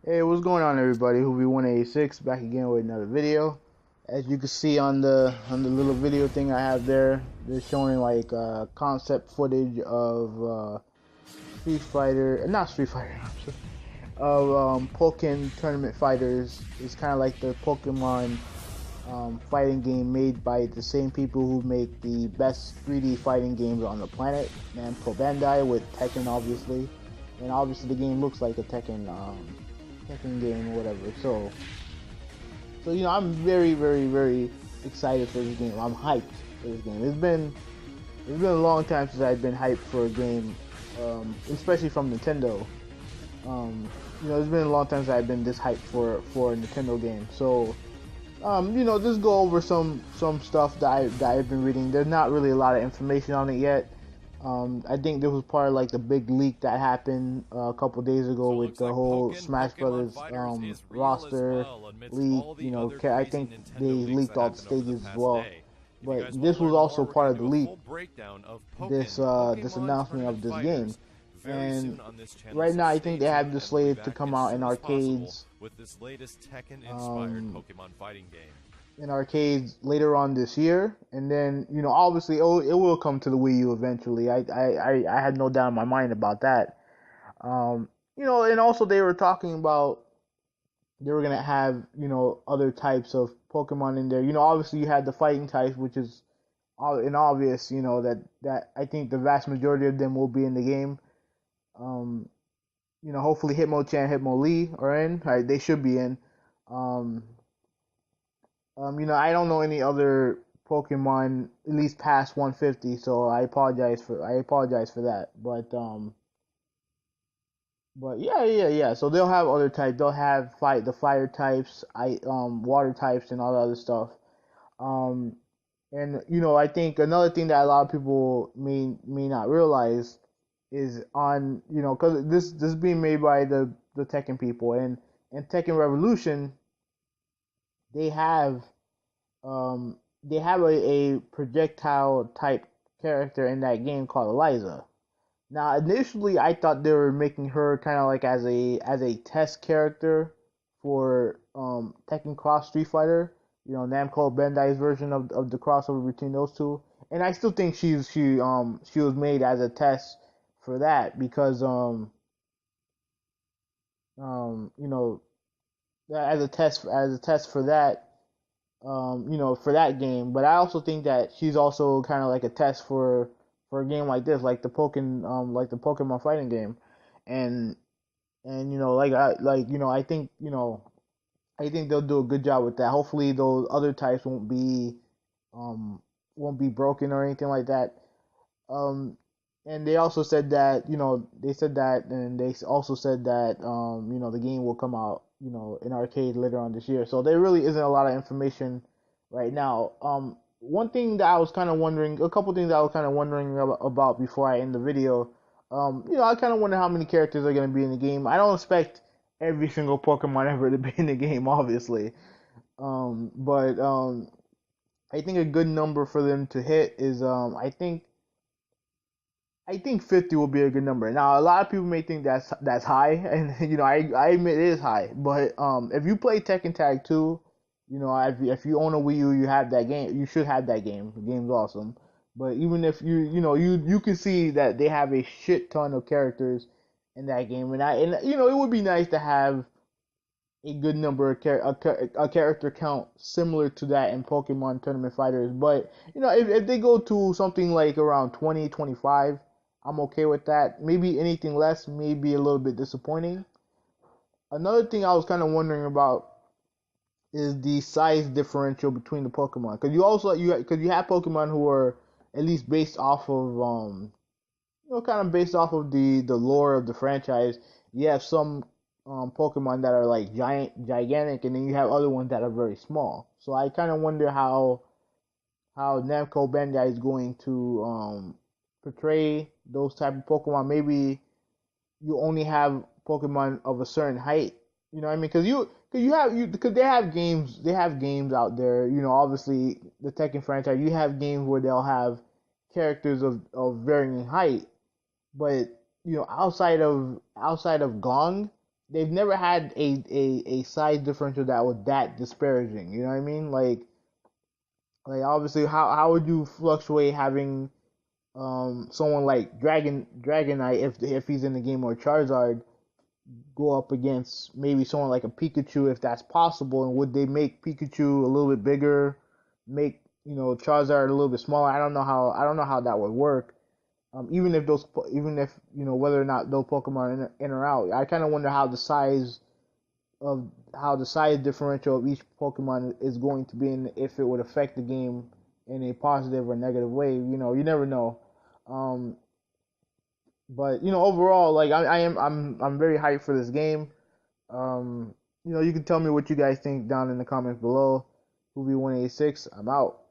Hey, what's going on, everybody? Hoovy186 back again with another video. As you can see on the little video thing I have there, they're showing like concept footage of Street Fighter, not Street Fighter, of Pokken Tournament Fighters. It's kind of like the Pokemon fighting game made by the same people who make the best 3D fighting games on the planet, Namco Bandai, with Tekken, obviously. And obviously the game looks like a Tekken game or whatever. So I'm very, very, very excited for this game. I'm hyped for this game. It's been a long time since I've been hyped for a game, especially from Nintendo. It's been a long time since I've been this hyped for a Nintendo game. So, just go over some stuff that I've been reading. There's not really a lot of information on it yet. I think this was part of like the big leak that happened a couple days ago with the whole Smash Brothers roster leak. I think they leaked all the stages as well. But this was also part of the leak. This announcement of this game. And right now, I think they have this slated to come out in arcades. With this latest Tekken-inspired Pokemon fighting game. In arcades later on this year, and then obviously it will come to the Wii U eventually. I had no doubt in my mind about that. And also they were talking about they were gonna have other types of Pokemon in there. Obviously you had the fighting types, which is an obvious. That I think the vast majority of them will be in the game. Hopefully Hitmonchan, Hitmonlee are in. Right, they should be in. I don't know any other Pokemon at least past 150, so I apologize for that. But yeah. So they'll have other types. They'll have the fire types, water types, and all the other stuff. And I think another thing that a lot of people may not realize is because this is being made by the Tekken people, and Tekken Revolution. They have a projectile type character in that game called Eliza. Now, initially, I thought they were making her kind of like as a test character for Tekken Cross Street Fighter. Namco Bandai's version of the crossover between those two. And I still think she was made as a test for that because you know as a test for that, for that game. But I also think that she's also kind of like a test for a game like this, like like the Pokemon fighting game, and I think they'll do a good job with that. Hopefully, those other types won't be broken or anything like that. Um, and they also said that and they also said that the game will come out in arcade later on this year. So there really isn't a lot of information right now. One thing that I was kind of wondering, a couple things I was kind of wondering about before I end the video. I kind of wonder how many characters are going to be in the game. I don't expect every single Pokemon ever to be in the game, obviously. But I think a good number for them to hit is I think 50 will be a good number. Now, a lot of people may think that's high, and I admit it is high. But if you play Tekken Tag 2, if you own a Wii U, you have that game. You should have that game. The game's awesome. But even if you can see that they have a shit ton of characters in that game, and it would be nice to have a good number of a character count similar to that in Pokemon Tournament Fighters. But if they go to something like around 20, 25, I'm okay with that. Maybe anything less may be a little bit disappointing. Another thing I was kind of wondering about is the size differential between the Pokemon, because you have Pokemon who are at least based off of kind of based off of the lore of the franchise. You have some Pokemon that are like gigantic, and then you have other ones that are very small. So I kind of wonder how Namco Bandai is going to portray those type of Pokemon. Maybe you only have Pokemon of a certain height. You know what I mean? Because they have games out there. Obviously the Tekken franchise, you have games where they'll have characters of varying height, but outside of Gong, they've never had a size differential that was that disparaging. You know what I mean? Like obviously, how would you fluctuate having someone like Dragonite if he's in the game, or Charizard go up against maybe someone like a Pikachu if that's possible, and would they make Pikachu a little bit bigger, make Charizard a little bit smaller? I don't know how that would work. Even if whether or not those Pokemon are in or out, I kind of wonder of how the size differential of each Pokemon is going to be, and if it would affect the game in a positive or negative way. You never know. Um, but overall, like I'm very hyped for this game. You can tell me what you guys think down in the comments below. Movie 186. I'm out.